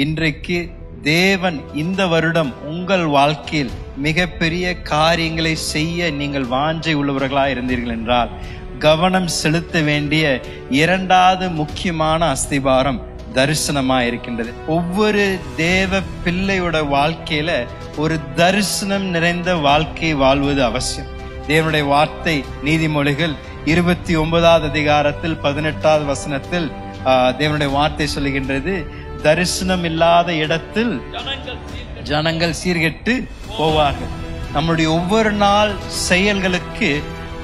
இன்றைக்கு தேவன் இந்த வருடம் உங்கள் வாழ்க்கையில் மிகப்பெரிய காரியங்களை செய்ய நீங்கள் வாஞ்சை உள்ளவர்களாக இருந்தீர்கள் என்றால் கவனம் செலுத்த வேண்டிய இரண்டாவது முக்கியமான அஸ்திபாரம் தரிசனமா இருக்கின்றது. ஒவ்வொரு தேவ பிள்ளையோட வாழ்க்கையில ஒரு தரிசனம் நிறைந்த வாழ்க்கை வாழ்வது அவசியம். தேவனுடைய வார்த்தை நீதிமொழிகள் 29வது அதிகாரத்தில் 18வது வசனத்தில் தேவனுடைய வார்த்தை சொல்லுகின்றது, தரிசனம் இல்லாத இடத்தில் ஜனங்கள் சீர்கெட்டு போவார்கள். நம்முடைய ஒவ்வொரு நாள் செயல்களுக்கு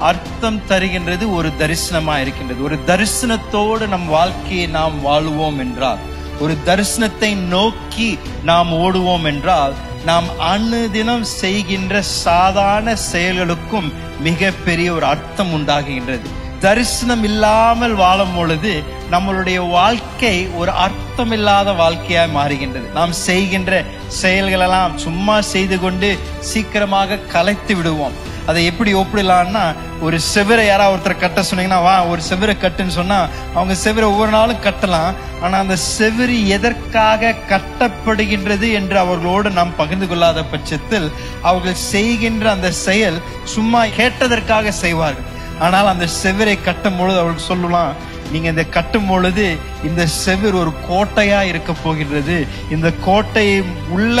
அர்த்தம் தருகின்றது ஒரு தரிசனமா இருக்கின்றது. ஒரு தரிசனத்தோடு நம் வாழ்க்கையை நாம் வாழுவோம் என்றால், ஒரு தரிசனத்தை நோக்கி நாம் ஓடுவோம் என்றால், நாம் அனுதினம் செய்கின்ற சாதாரண செயல்களுக்கும் மிக பெரிய ஒரு அர்த்தம் உண்டாகுகின்றது. தரிசனம் இல்லாமல் வாழும் பொழுது நம்மளுடைய வாழ்க்கை ஒரு அர்த்தம் இல்லாத வாழ்க்கையாய் மாறுகின்றது. நாம் செய்கின்ற செயல்களெல்லாம் சும்மா செய்து கொண்டு சீக்கிரமாக கலைத்து விடுவோம். அதை எப்படி ஒப்பிடலான்னா, ஒரு செவரை யாராவது ஒருத்தர் கட்ட சொன்னீங்கன்னா, வா ஒரு செவரை கட்டுன்னு சொன்னா அவங்க செவரை ஒவ்வொரு நாளும் கட்டலாம். ஆனா அந்த செவரி எதற்காக கட்டப்படுகின்றது என்று அவர்களோடு நாம் பகிர்ந்து கொள்ளாத பட்சத்தில் அவர்கள் செய்கின்ற அந்த செயல் சும்மா கேட்டதற்காக செய்வார்கள். ஆனால் அந்த செவரை கட்டும் பொழுது அவர்கள் சொல்லலாம், நீங்க இந்த கட்டும் பொழுது இந்த செவர் ஒரு கோட்டையா இருக்க போகின்றது, இந்த கோட்டையை உள்ள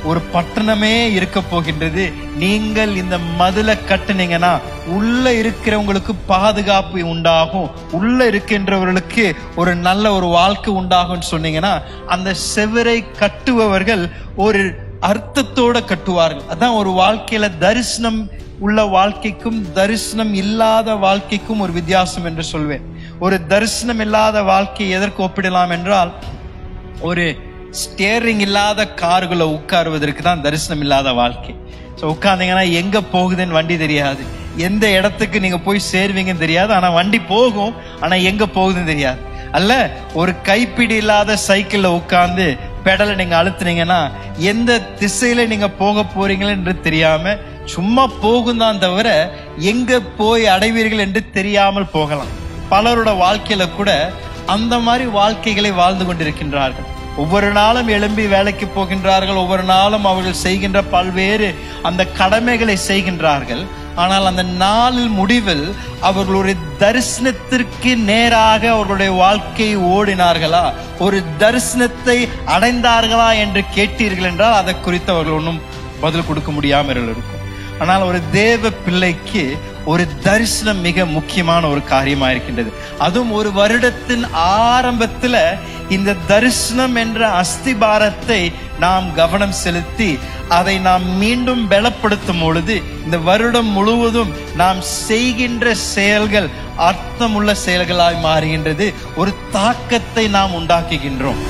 ஒரு பட்டணமே இருக்க போகின்றது. நீங்கள் இந்த மதுளை கட்டுனீங்கன்னா உள்ள இருக்கிறவங்களுக்கு பாதுகாப்பு உண்டாகும், உள்ள இருக்கின்றவர்களுக்கு ஒரு நல்ல ஒரு வாழ்க்கை உண்டாகும் சொன்னீங்கன்னா, அந்த செவரை கட்டுபவர்கள் ஒரு அர்த்தத்தோட கட்டுவார்கள். அதான் ஒரு வாழ்க்கையில தரிசனம் உள்ள வாழ்க்கைக்கும் தரிசனம் இல்லாத வாழ்க்கைக்கும் ஒரு வித்தியாசம் என்று சொல்வேன். ஒரு தரிசனம் இல்லாத வாழ்க்கையை எதற்கு ஒப்பிடலாம் என்றால், ஒரு ஸ்டியரிங் இல்லாத கார்களை உட்காருவதற்கு தான் தரிசனம் இல்லாத வாழ்க்கை. உட்கார்ந்தீங்கன்னா எங்க போகுதுன்னு வண்டி தெரியாது, எந்த இடத்துக்கு நீங்க போய் சேர்வீங்கன்னு தெரியாது. ஆனா வண்டி போகும், ஆனா எங்க போகுதுன்னு தெரியாது. அல்ல, ஒரு கைப்பிடி இல்லாத சைக்கிள்ல உட்கார்ந்து பெடலை நீங்க அழுத்துனீங்கன்னா எந்த திசையில நீங்க போக போறீங்களா என்று தெரியாம சும்மா போகும் தான் தவிர எங்க போய் அடைவீர்கள் என்று தெரியாமல் போகலாம். பலரோட வாழ்க்கையில கூட அந்த மாதிரி வாழ்க்கைகளை வாழ்ந்து கொண்டிருக்கின்றார்கள். ஒவ்வொரு நாளும் எழும்பி வேலைக்கு போகின்றார்கள், ஒவ்வொரு நாளும் அவர்கள் செய்கின்ற பல்வேறு அந்த கடமைகளை செய்கின்றார்கள். ஆனால் அந்த நாளில் முடிவில் அவர்களுடைய தரிசனத்திற்கு நேராக அவர்களுடைய வாழ்க்கை ஓடினார்களா, ஒரு தரிசனத்தை அடைந்தார்களா என்று கேட்டீர்கள் என்றால் அதை குறித்து அவர்கள் ஒன்றும் பதில் கொடுக்க முடியாமல் இருக்கும். ஆனால் ஒரு தேவ பிள்ளைக்கு ஒரு தரிசனம் மிக முக்கியமான ஒரு காரியமா இருக்கின்றது. அதுவும் ஒரு வருடத்தின் ஆரம்பத்துல இந்த தரிசனம் என்ற அஸ்திபாரத்தை நாம் கவனம் செலுத்தி அதை நாம் மீண்டும் பலப்படுத்தும் பொழுது இந்த வருடம் முழுவதும் நாம் செய்கின்ற செயல்கள் அர்த்தமுள்ள செயல்களாய் மாறுகின்றது. ஒரு தாக்கத்தை நாம் உண்டாக்குகின்றோம்.